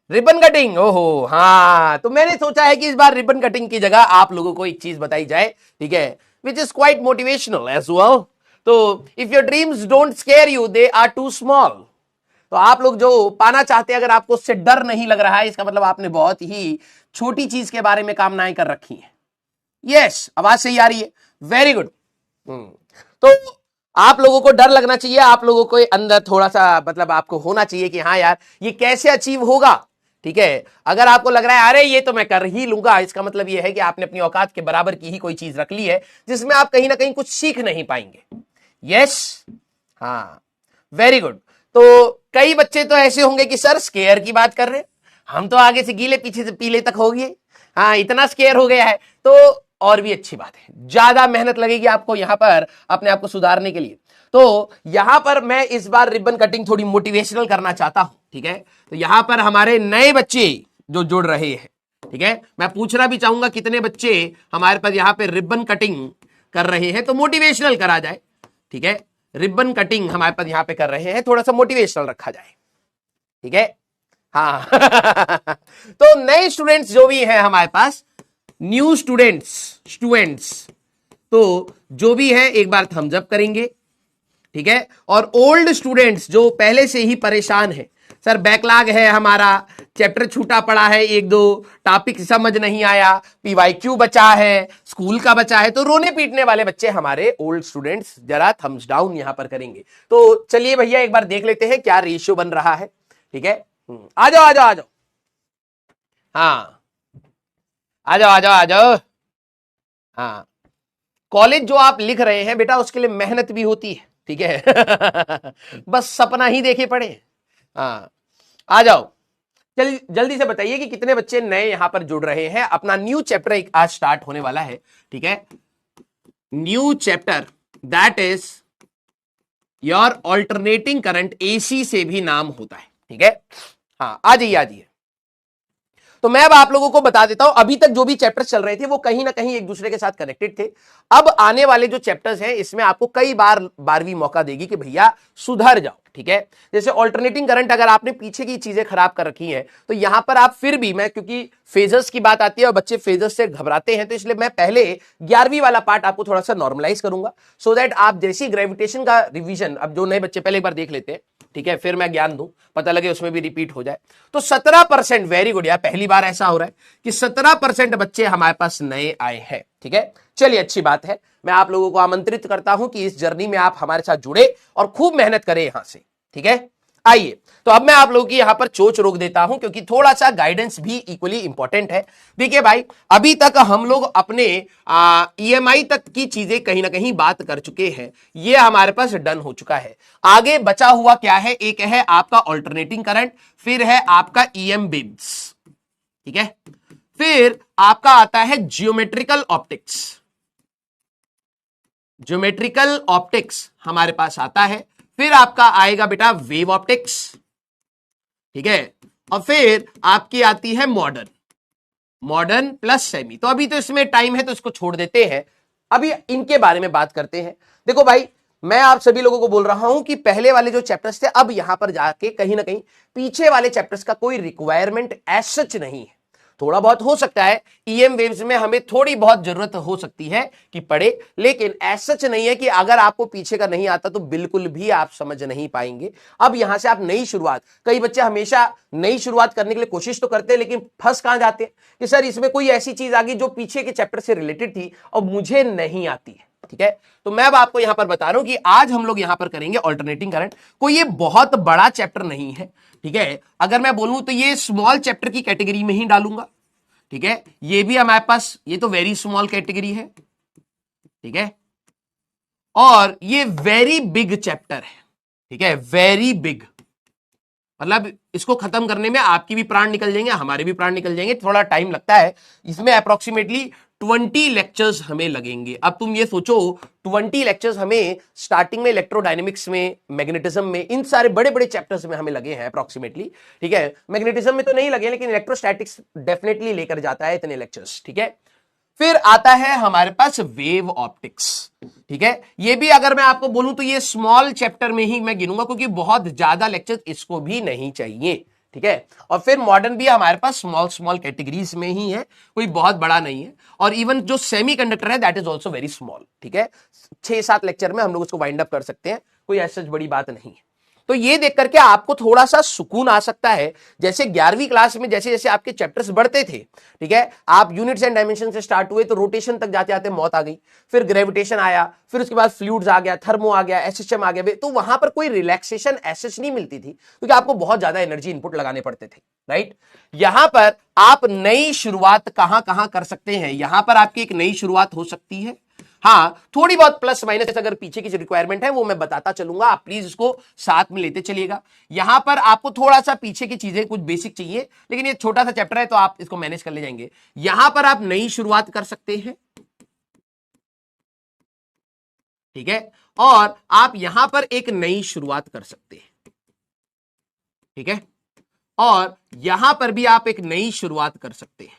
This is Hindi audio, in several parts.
रिबन कटिंग, ओहो हाँ, तो मैंने सोचा है कि इस बार रिबन कटिंग की जगह आप लोगों को एक चीज बताई जाए, ठीक है, which is quite motivational as well. तो if your dreams don't scare you, they are too small. तो आप लोग जो पाना चाहते हैं, अगर आपको उससे डर नहीं लग रहा है, इसका मतलब आपने बहुत ही छोटी चीज के बारे में कामनाएं कर रखी हैं। यस, आवाज सही आ रही है, वेरी गुड। तो आप लोगों को डर लगना चाहिए, आप लोगों को अंदर थोड़ा सा मतलब आपको होना चाहिए कि हाँ यार ये कैसे अचीव होगा, ठीक है। अगर आपको लग रहा है अरे ये तो मैं कर ही लूंगा, इसका मतलब ये है कि आपने अपनी औकात के बराबर की ही कोई चीज रख ली है जिसमें आप कहीं ना कहीं कुछ सीख नहीं पाएंगे। यस, हाँ, वेरी गुड। तो कई बच्चे तो ऐसे होंगे कि सर स्केयर की बात कर रहे हैं, हम तो आगे से गीले पीछे से पीले तक हो गए, हाँ इतना स्केयर हो गया है। तो और भी अच्छी बात है, ज्यादा मेहनत लगेगी आपको यहां पर अपने आप को सुधारने के लिए। तो यहां पर मैं इस बार रिबन कटिंग थोड़ी मोटिवेशनल करना चाहता हूं, ठीक है। तो यहां पर हमारे नए बच्चे जो जुड़ रहे हैं, ठीक है, मैं पूछना भी चाहूंगा कितने बच्चे हमारे पास यहां पे रिबन कटिंग कर रहे हैं, तो मोटिवेशनल करा जाए, ठीक है। रिबन कटिंग हमारे पास यहां पे कर रहे हैं, थोड़ा सा मोटिवेशनल रखा जाए, ठीक है, हाँ। तो नए स्टूडेंट्स जो भी हैं हमारे पास, न्यू स्टूडेंट्स तो जो भी है एक बार थम्स अप करेंगे, ठीक है। और ओल्ड स्टूडेंट्स जो पहले से ही परेशान है, सर बैकलॉग है हमारा, चैप्टर छूटा पड़ा है, एक दो टॉपिक समझ नहीं आया, पीवाईक्यू बचा है, स्कूल का बचा है, तो रोने पीटने वाले बच्चे हमारे ओल्ड स्टूडेंट्स जरा थम्स डाउन यहां पर करेंगे। तो चलिए भैया एक बार देख लेते हैं क्या रेशियो बन रहा है, ठीक है। आ जाओ आ जाओ आ जाओ, हाँ आ जाओ आ जाओ आ जाओ, हाँ। कॉलेज जो आप लिख रहे हैं बेटा उसके लिए मेहनत भी होती है, ठीक है। बस सपना ही देखे पड़े, हाँ। आ जाओ, चल जल्दी से बताइए कि कितने बच्चे नए यहां पर जुड़ रहे हैं। अपना न्यू चैप्टर एक आज स्टार्ट होने वाला है, ठीक है। New chapter that is your alternating current, AC से भी नाम होता है, ठीक है। हाँ आ जाइए आ जाइए। तो मैं अब आप लोगों को बता देता हूं, अभी तक जो भी चैप्टर्स चल रहे थे वो कहीं ना कहीं एक दूसरे के साथ कनेक्टेड थे। अब आने वाले जो चैप्टर्स हैं इसमें आपको कई बार बारहवीं मौका देगी कि भैया सुधर जाओ, ठीक है। जैसे ऑल्टरनेटिंग करंट, अगर आपने पीछे की चीजें खराब कर रखी हैं तो यहां पर आप फिर भी, मैं क्योंकि फेजर्स की बात आती है और बच्चे फेजर्स से घबराते हैं, तो इसलिए मैं पहले 11वीं वाला पार्ट आपको थोड़ा सा नॉर्मलाइज करूंगा, सो दैट आप जैसी ग्रेविटेशन का रिवीजन, अब जो नए बच्चे पहले एक बार देख लेते हैं, ठीक है, फिर मैं ज्ञान दूं, पता लगे उसमें भी रिपीट हो जाए। तो 17%, वेरी गुड यार, पहली बार ऐसा हो रहा है कि 17% बच्चे हमारे पास नए आए हैं, ठीक है। चलिए अच्छी बात है, मैं आप लोगों को आमंत्रित करता हूं कि इस जर्नी में आप हमारे साथ जुड़े और खूब मेहनत करें यहां से, ठीक है। आइए, तो अब मैं आप लोगों की यहां पर चोच रोक देता हूं क्योंकि थोड़ा सा गाइडेंस भी इक्वली इंपॉर्टेंट है। देखिए भाई, अभी तक हम लोग अपने ईएमआई तक की चीजें कहीं ना कहीं बात कर चुके हैं, ये हमारे पास डन हो चुका है। आगे बचा हुआ क्या है, एक है आपका ऑल्टरनेटिंग करंट, फिर है आपका ईएम बिम्स, ठीक है, फिर आपका आता है जियोमेट्रिकल ऑप्टिक्स। ज्योमेट्रिकल ऑप्टिक्स हमारे पास आता है, फिर आपका आएगा बेटा वेव ऑप्टिक्स, ठीक है, और फिर आपकी आती है मॉडर्न, मॉडर्न प्लस सेमी। तो अभी तो इसमें टाइम है तो इसको छोड़ देते हैं, अभी इनके बारे में बात करते हैं। देखो भाई, मैं आप सभी लोगों को बोल रहा हूं कि पहले वाले जो चैप्टर्स थे, अब यहां पर जाके कहीं ना कहीं पीछे वाले चैप्टर्स का कोई रिक्वायरमेंट एज सच नहीं है। थोड़ा बहुत हो सकता है ईएम वेव्स में हमें थोड़ी बहुत जरूरत हो सकती है कि पढ़े, लेकिन ऐसा सच नहीं है कि अगर आपको पीछे का नहीं आता तो बिल्कुल भी आप समझ नहीं पाएंगे। अब यहां से आप नई शुरुआत, कई बच्चे हमेशा नई शुरुआत करने के लिए कोशिश तो करते हैं लेकिन फंस कहां जाते हैं कि सर इसमें कोई ऐसी चीज आ गई जो पीछे के चैप्टर से रिलेटेड थी और मुझे नहीं आती है, ठीक है। तो मैं अब आपको यहां पर बता रहा हूं कि आज हम लोग यहां पर करेंगे ऑल्टरनेटिंग करंट। कोई ये बहुत बड़ा चैप्टर नहीं है, ठीक है। अगर मैं बोलूं तो ये स्मॉल चैप्टर की कैटेगरी में ही डालूंगा, ठीक है। ये भी हमारे पास, ये तो वेरी स्मॉल कैटेगरी है, ठीक है, और ये वेरी बिग चैप्टर है, ठीक है, वेरी बिग। मतलब इसको खत्म करने में आपकी भी प्राण निकल जाएंगे, हमारे भी प्राण निकल जाएंगे, थोड़ा टाइम लगता है इसमें। अप्रोक्सीमेटली 20 लेक्चर्स हमें लगेंगे। अब तुम ये सोचो, 20 लेक्चर्स हमें स्टार्टिंग में इलेक्ट्रोडायनेमिक्स में, मैग्नेटिज्म में, इन सारे बड़े बड़े चैप्टर्स में हमें लगे हैं अप्रोक्सीमेटली, ठीक है। मैग्नेटिज्म में तो नहीं लगे लेकिन इलेक्ट्रोस्टैटिक्स डेफिनेटली लेकर जाता है इतने लेक्चर्स, ठीक है। फिर आता है हमारे पास वेव ऑप्टिक्स, ठीक है। ये भी अगर मैं आपको बोलूं तो ये स्मॉल चैप्टर में ही मैं गिनूंगा क्योंकि बहुत ज्यादा लेक्चर इसको भी नहीं चाहिए, ठीक है। और फिर मॉडर्न भी हमारे पास स्मॉल स्मॉल कैटेगरीज में ही है, कोई बहुत बड़ा नहीं है। और इवन जो सेमी कंडक्टर है that is also very small, ठीक है। 6-7 लेक्चर में हम लोग उसको वाइंड अप कर सकते हैं, कोई ऐसा बड़ी बात नहीं है। तो ये देख करके आपको थोड़ा सा सुकून आ सकता है, जैसे 11वीं क्लास में जैसे जैसे आपके चैप्टर्स बढ़ते थे, ठीक है, आप यूनिट्स एंड डायमेंशन से स्टार्ट हुए तो रोटेशन तक जाते जाते मौत आ गई, फिर ग्रेविटेशन आया, फिर उसके बाद फ्लूइड्स आ गया, थर्मो आ गया, एसएचएम आ गया, तो वहां पर कोई रिलैक्सेशन एसेस नहीं मिलती थी क्योंकि आपको बहुत ज्यादा एनर्जी इनपुट लगाने पड़ते थे, राइट। यहां पर आप नई शुरुआत कहां कहां कर सकते हैं, यहां पर आपकी एक नई शुरुआत हो सकती है। हाँ, थोड़ी बहुत प्लस माइनस अगर पीछे की जो रिक्वायरमेंट है वो मैं बताता चलूंगा, आप प्लीज इसको साथ में लेते चलिएगा। यहां पर आपको थोड़ा सा पीछे की चीजें कुछ बेसिक चाहिए, लेकिन ये छोटा सा चैप्टर है तो आप इसको मैनेज कर ले जाएंगे। यहां पर आप नई शुरुआत कर सकते हैं, ठीक है, और आप यहां पर एक नई शुरुआत कर सकते हैं, ठीक है, और यहां पर भी आप एक नई शुरुआत कर सकते हैं।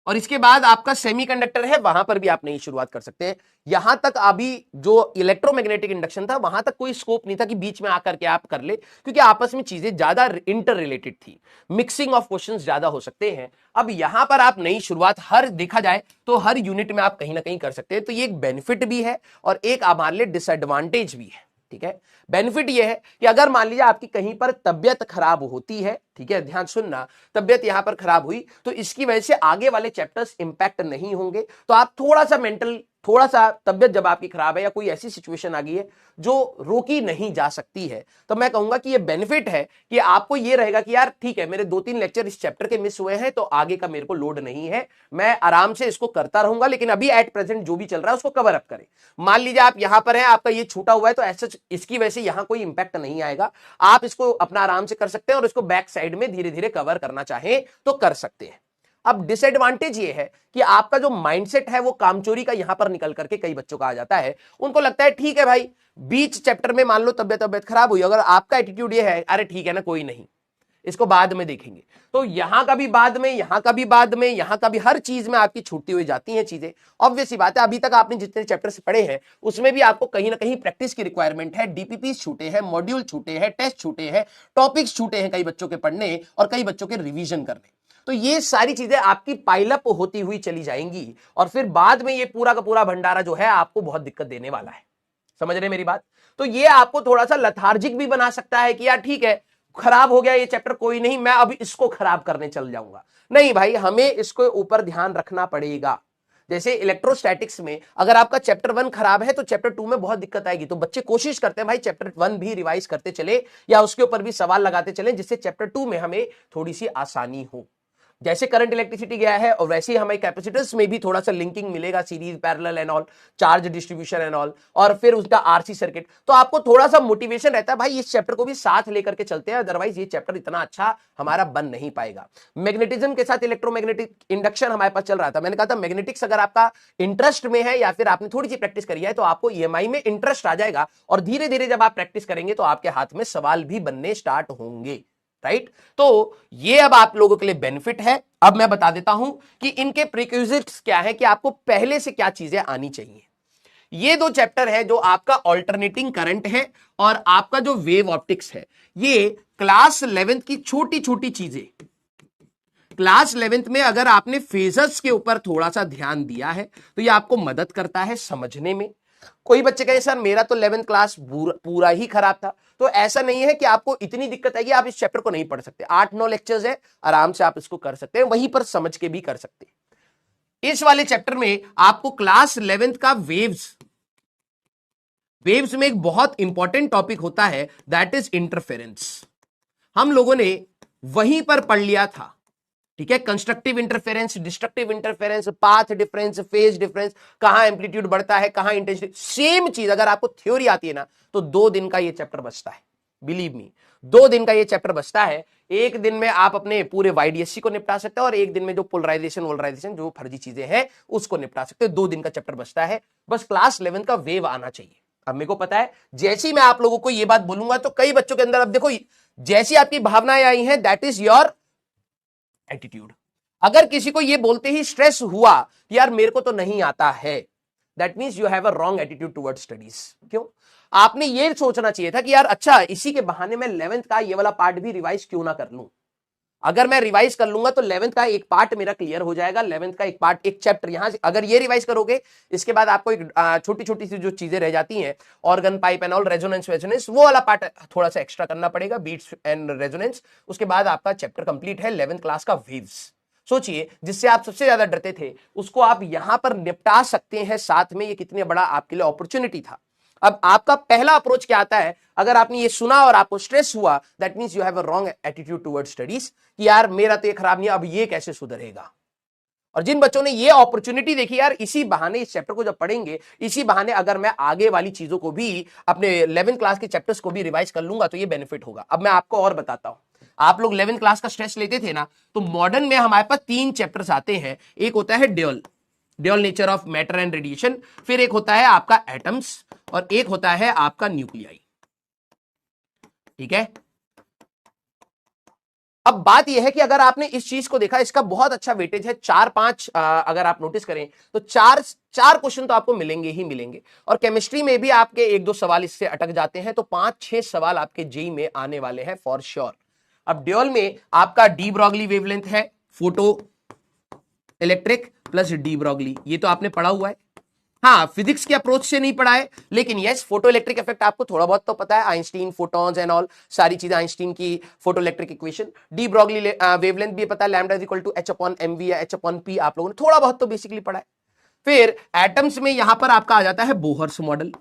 और इसके बाद आपका सेमीकंडक्टर है, वहां पर भी आप नई शुरुआत कर सकते हैं। यहां तक अभी जो इलेक्ट्रोमैग्नेटिक इंडक्शन था वहां तक कोई स्कोप नहीं था कि बीच में आकर के आप कर ले, क्योंकि आपस में चीजें ज्यादा इंटर रिलेटेड थी, मिक्सिंग ऑफ क्वेश्चंस ज्यादा हो सकते हैं। अब यहां पर आप नई शुरुआत हर देखा जाए तो हर यूनिट में आप कहीं ना कहीं कर सकते हैं, तो ये एक बेनिफिट भी है और एक हमारे लिए डिसएडवांटेज भी है, ठीक है। बेनिफिट यह है कि अगर मान लीजिए आपकी कहीं पर तबियत खराब होती है, ठीक है, ध्यान सुनना, तबियत यहां पर खराब हुई तो इसकी वजह से आगे वाले चैप्टर्स इंपैक्ट नहीं होंगे, तो आप थोड़ा सा मेंटल, थोड़ा सा तबियत जब आपकी खराब है या कोई ऐसी सिचुएशन आ गई है जो रोकी नहीं जा सकती है, तो मैं कहूंगा कि ये बेनिफिट है कि आपको ये रहेगा कि यार ठीक है, मेरे 2-3 लेक्चर इस चैप्टर के मिस हुए हैं तो आगे का मेरे को लोड नहीं है, मैं आराम से इसको करता रहूंगा, लेकिन अभी एट प्रेजेंट जो भी चल रहा है उसको कवर अप करें। मान लीजिए आप यहां पर हैं, आपका ये छूटा हुआ है, तो ऐसा इसकी वजह से यहां कोई इंपैक्ट नहीं आएगा, आप इसको अपना आराम से कर सकते हैं और इसको बैक साइड में धीरे धीरे कवर करना चाहें तो कर सकते हैं। अब डिसएडवांटेज ये है कि आपका जो माइंडसेट है वो कामचोरी का यहां पर निकल करके कई बच्चों का आ जाता है, उनको लगता है ठीक है भाई, बीच चैप्टर में मान लो तबियत खराब हुई, अगर आपका एटीट्यूड ये है अरे ठीक है ना, कोई नहीं, इसको बाद में देखेंगे, तो यहां का भी बाद में, यहां का भी बाद में, यहां का भी, हर चीज में आपकी छूटती हुई जाती हैं चीजें। ऑब्वियस सी बात है, अभी तक आपने जितने चैप्टर्स पढ़े हैं उसमें भी आपको कहीं ना कहीं प्रैक्टिस की रिक्वायरमेंट है, डीपीपी छूटे हैं, मॉड्यूल छूटे हैं, टेस्ट छूटे हैं, टॉपिक्स छूटे हैं कई बच्चों के पढ़ने और कई बच्चों के रिविजन करने, तो ये सारी चीजें आपकी पाइलअप होती हुई चली जाएंगी और फिर बाद में ये पूरा का पूरा भंडारा जो है आपको बहुत दिक्कत देने वाला है। समझ रहे मेरी बात? तो ये आपको थोड़ा सा लथार्जिक भी बना सकता है कि यार ठीक है, खराब हो गया ये चैप्टर, कोई नहीं, मैं अभी इसको खराब करने चल जाऊंगा। नहीं भाई, हमें इसको ऊपर ध्यान रखना पड़ेगा। जैसे इलेक्ट्रोस्टैटिक्स में अगर आपका चैप्टर 1 खराब है तो चैप्टर 2 में बहुत दिक्कत आएगी, तो बच्चे कोशिश करते हैं भाई चैप्टर 1 भी रिवाइज करते चले या उसके ऊपर भी सवाल लगाते चले, जिससे चैप्टर 2 में हमें थोड़ी सी आसानी हो। जैसे करंट इलेक्ट्रिसिटी गया है और वैसे ही हमें कैपेसिटर्स में भी थोड़ा सा लिंकिंग मिलेगा, series, parallel and all, charge distribution and all, और फिर उसका आरसी सर्किट, तो आपको थोड़ा सा मोटिवेशन रहता है भाई इस चैप्टर को भी साथ लेकर के चलते हैं, अदरवाइज ये चैप्टर इतना अच्छा हमारा बन नहीं पाएगा। मैग्नेटिज्म के साथ इलेक्ट्रोमैग्नेटिक इंडक्शन हमारे पास चल रहा था, मैंने कहा था मैग्नेटिक्स अगर आपका इंटरेस्ट में है या फिर आपने थोड़ी सी प्रैक्टिस करी है तो आपको ईएमआई में इंटरेस्ट आ जाएगा और धीरे धीरे जब आप प्रैक्टिस करेंगे तो आपके हाथ में सवाल भी बनने स्टार्ट होंगे, राइट। तो ये अब आप लोगों के लिए बेनिफिट है। अब मैं बता देता हूं कि इनके प्रीक्विजिट्स क्या है, कि आपको पहले से क्या चीजें आनी चाहिए। ये 2 चैप्टर है जो आपका ऑल्टरनेटिंग करंट है और आपका जो वेव ऑप्टिक्स है, ये क्लास 11th की छोटी छोटी चीजें। क्लास 11th में अगर आपने फेजर्स के ऊपर थोड़ा सा ध्यान दिया है तो ये आपको मदद करता है समझने में। कोई बच्चे कहे सर मेरा तो 11th क्लास पूरा ही खराब था, तो ऐसा नहीं है कि आपको इतनी दिक्कत आएगी, आप इस चैप्टर को नहीं पढ़ सकते, 8-9 लेक्चर्स है, आराम से आप इसको कर सकते हैं, वहीं पर समझ के भी कर सकते हैं। इस वाले चैप्टर में आपको क्लास 11th का वेव्स में एक बहुत इंपॉर्टेंट टॉपिक होता है, दैट इज इंटरफेरेंस। हम लोगों ने वहीं पर पढ़ लिया था, ठीक है, constructive interference, destructive interference, path difference, phase difference, कहां एम्पलीट्यूड बढ़ता है, कहां इंटेंसिटी, सेम चीज अगर आपको थ्योरी आती है ना तो 2 दिन का ये चैप्टर बचता है, बिलीव मी, 2 दिन का ये चैप्टर बचता है। एक दिन में आप अपने पूरे वाईडीएससी को निपटा सकते हैं और एक दिन में जो पोलराइजेशन जो फर्जी चीजें हैं उसको निपटा सकते हैं। 2 दिन का चैप्टर बचता है, बस क्लास 11 का वेव आना चाहिए। अब मेरे को पता है जैसे ही मैं आप लोगों को ये बात बोलूंगा तो कई बच्चों के अंदर, अब देखो जैसी आपकी भावनाएं आई हैं दैट इज योर एटीट्यूड। अगर किसी को ये बोलते ही स्ट्रेस हुआ कि यार मेरे को तो नहीं आता है, that means you have a wrong attitude towards studies. क्यों? आपने ये सोचना चाहिए था कि यार अच्छा इसी के बहाने मैं 11th का ये वाला पार्ट भी रिवाइज क्यों ना कर लूं। अगर मैं रिवाइज कर लूंगा तो 11th का एक पार्ट मेरा क्लियर हो जाएगा। 11th का एक पार्ट, एक चैप्टर यहां से अगर ये रिवाइज करोगे, इसके बाद आपको एक छोटी छोटी सी जो चीजें रह जाती हैं, organ pipe and all, resonance वेजोनेंस, वो वाला पार्ट थोड़ा सा एक्स्ट्रा करना पड़ेगा, बीट्स एंड रेजोनेंस। उसके बाद आपका चैप्टर कंप्लीट है 11th क्लास का वेव्स। सोचिए जिससे आप सबसे ज्यादा डरते थे उसको आप यहां पर निपटा सकते हैं साथ में। ये कितने बड़ा आपके लिए अपॉर्चुनिटी था। अब आपका पहला अप्रोच क्या आता है, अगर आपने ये सुना और आपको स्ट्रेस हुआ, that means you have a wrong attitude towards studies, कि यार मेरा तो ये खराब नहीं है, अब ये कैसे सुधरेगा। और जिन बच्चों ने ये अपॉर्चुनिटी देखी, यार इसी बहाने इस चैप्टर को जब पढ़ेंगे, इसी बहाने अगर मैं आगे वाली चीजों को भी, अपने 11th क्लास के चैप्टर्स को भी रिवाइज कर लूंगा तो ये बेनिफिट होगा। अब मैं आपको और बताता हूं, आप लोग 11th क्लास का स्ट्रेस लेते थे ना, तो मॉडर्न में हमारे पास 3 चैप्टर्स आते हैं। एक होता है dual nature of matter and radiation, फिर एक होता है आपका एटम्स, और एक होता है आपका न्यूक्लियाई। ठीक है, अब बात यह है कि अगर आपने इस चीज को देखा, इसका बहुत अच्छा वेटेज है 4-5, अगर आप नोटिस करें तो चार क्वेश्चन तो आपको मिलेंगे ही मिलेंगे। और केमिस्ट्री में भी आपके 1-2 सवाल इससे अटक जाते हैं, तो 5-6 सवाल आपके जेई में आने वाले हैं फॉर श्योर। अब ड्यूअल में आपका डी ब्रॉगली वेवलेंथ है, photo electric plus de Broglie, ये तो आपने पढ़ा हुआ है। हाँ, फिजिक्स के अप्रोच से नहीं पढ़ा है, लेकिन यस फोटो इलेक्ट्रिक इफेक्ट आपको थोड़ा बहुत तो पता है, आइंस्टीन, फोटॉन्स एंड ऑल, सारी चीजें, आइंस्टीन की photo electric equation. De Broglie wavelength भी पता है, lambda is equal to h/mv या h/p, आप लोगों ने थोड़ा बहुत तो बेसिकली पढ़ा है। फिर एटम्स में यहां पर आपका आ जाता है बोहर्स मॉडल।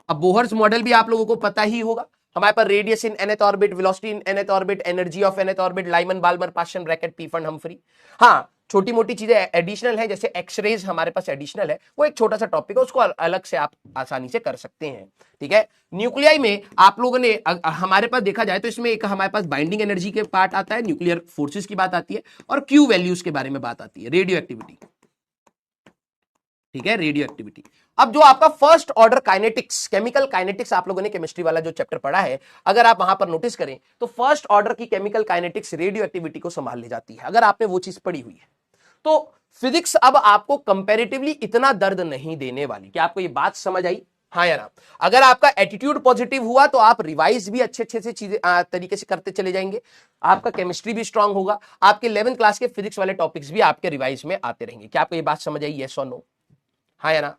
अब बोहर्स मॉडल भी आप लोगों को पता ही होगा, हमारे पास radius in nth orbit, velocity in nth orbit, energy of nth orbit, Lyman Balmer Pascal Brackett, Pfund Humphrey. हाँ, छोटी मोटी चीजें एडिशनल है, जैसे एक्सरेज हमारे पास एडिशनल है, वो एक छोटा सा टॉपिक है, उसको अलग से आप आसानी से कर सकते हैं। ठीक है, न्यूक्लियाई में आप लोगों ने हमारे पास देखा जाए तो इसमें एक हमारे पास बाइंडिंग एनर्जी के पार्ट आता है, न्यूक्लियर फोर्सेस की बात आती है, और क्यू वैल्यूज के बारे में बात आती है, रेडियो एक्टिविटी। ठीक है, रेडियो एक्टिविटी। अब जो आपका first order kinetics, chemical kinetics आप लोगों ने केमिस्ट्री वाला जो चैप्टर पढ़ा है, अगर आप वहां पर नोटिस करें तो फर्स्ट ऑर्डर की केमिकल काइनेटिक्स रेडियो एक्टिविटी को संभाल ले जाती है, अगर आपने वो चीज पढ़ी हुई है। तो फिजिक्स अब आपको कंपैरेटिवली इतना दर्द नहीं देने वाली। क्या आपको ये बात समझ आई? हाँ या ना? अगर आपका एटीट्यूड पॉजिटिव हुआ तो आप रिवाइज भी अच्छे से चीजें तरीके से करते चले जाएंगे, आपका केमिस्ट्री भी स्ट्रांग होगा, आपके 11th क्लास के फिजिक्स वाले टॉपिक्स भी आपके रिवाइज में आते रहेंगे। क्या आपको ये बात समझ आई? यस और नो? हाँ या ना?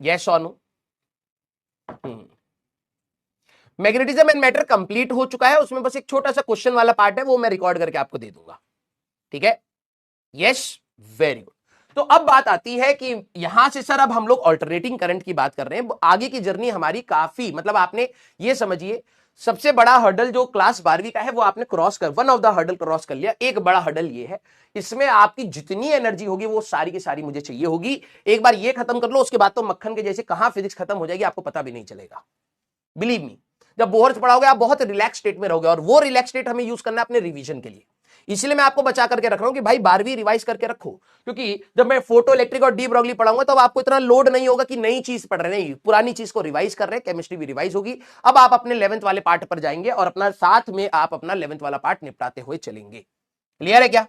यस और no? Magnetism and matter complete हो चुका है, उसमें बस एक छोटा सा क्वेश्चन वाला पार्ट है, वो मैं रिकॉर्ड करके आपको दे दूंगा। ठीक है, यस, वेरी गुड। तो अब बात आती है कि यहां से सर अब हम लोग अल्टरनेटिंग करंट की बात कर रहे हैं। आगे की जर्नी हमारी काफी, मतलब आपने ये समझिए सबसे बड़ा हर्डल जो क्लास 12वीं का है वो आपने क्रॉस कर, one of the hurdle cross कर लिया। एक बड़ा हर्डल ये है, इसमें आपकी जितनी एनर्जी होगी वो सारी की सारी मुझे चाहिए होगी। एक बार ये खत्म कर लो, उसके बाद तो मक्खन के जैसे कहां फिजिक्स खत्म हो जाएगी आपको पता भी नहीं चलेगा। बिलीव मी, जब बोहर्स पढ़ाओगे आप बहुत रिलैक्स स्टेट में रहोगे, और वो रिलैक्स स्टेट हमें यूज करना है अपने रिवीजन के लिए। इसलिए मैं आपको बचा करके रख रहा हूं कि भाई 12वीं रिवाइज करके रखो, क्योंकि जब मैं फोटो इलेक्ट्रिक और डी ब्रॉगली पढ़ाऊंगा तब आपको इतना लोड नहीं होगा कि नई चीज पढ़ रहे, नहीं, पुरानी चीज को रिवाइज कर रहे हैं, केमिस्ट्री भी रिवाइज होगी। अब आप अपने 11th वाले पार्ट पर जाएंगे और अपना साथ में आप अपना 11th वाला पार्ट निपटाते हुए चलेंगे। क्लियर है क्या?